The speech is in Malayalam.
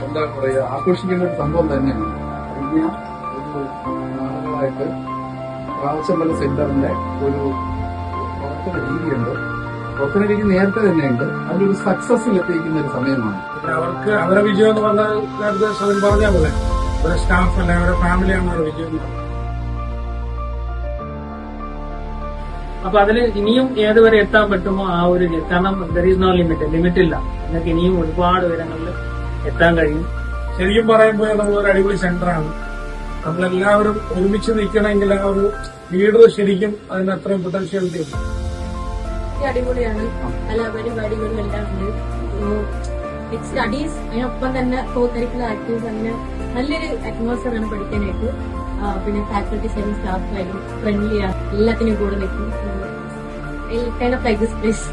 എന്താ പറയുക, ആഘോഷിക്കേണ്ട ഒരു സംഭവം തന്നെയാണ്. കഴിഞ്ഞ ഒരു നാളുകളായിട്ട് പ്രാവശ്യമല്ല സെന്ററിന്റെ ഒരു പ്രവർത്തന രീതിയുണ്ട്. പ്രവർത്തന രീതി നേരത്തെ തന്നെയുണ്ട്. അതിലൊരു സക്സസിൽ എത്തിക്കുന്ന ഒരു സമയമാണ്. അവർക്ക് അവരുടെ വിജയം എന്ന് പറഞ്ഞാൽ നേരത്തെ സ്വയം പറഞ്ഞാൽ പോലെ അവരുടെ സ്റ്റാഫ് അല്ല, അവരുടെ ഫാമിലിയാണ് അവരുടെ വിജയം. അപ്പൊ അതില് ഇനിയും ഏതുവരെ എത്താൻ പറ്റുമോ ആ ഒരു, കാരണം ദർ ഈസ് നോ ലിമിറ്റ് ഇല്ല. നിങ്ങൾക്ക് ഇനിയും ഒരുപാട് ഉയരങ്ങളിൽ എത്താൻ കഴിയും. ശരിക്കും പറയുമ്പോൾ നമ്മളൊരു അടിപൊളി സെന്ററാണ്. നമ്മളെല്ലാവരും ഒരുമിച്ച് നിൽക്കണമെങ്കിൽ ആ ഒരു ലീഡർ ശരിക്കും അതിന് അത്രയും പൊട്ടൻഷ്യാലിറ്റി ഉണ്ട്. അടിപൊളിയാണ്. എല്ലാ പരിപാടികളും എല്ലാം ഉണ്ട്. സ്റ്റഡീസ് അതിനൊപ്പം തന്നെ കോ കരിക്കുലർ ആക്ടിവിറ്റീസ്, അങ്ങനെ നല്ലൊരു അറ്റ്മോസ്ഫിയർ ആണ് പഠിക്കാനായിട്ട്. പിന്നെ ഫാക്കൽറ്റീസ് ആയാലും സ്റ്റാഫ് ആയാലും ഫ്രണ്ട്ലി ആണ്, എല്ലാത്തിനും കൂടെ നിൽക്കും. Kind of like this place.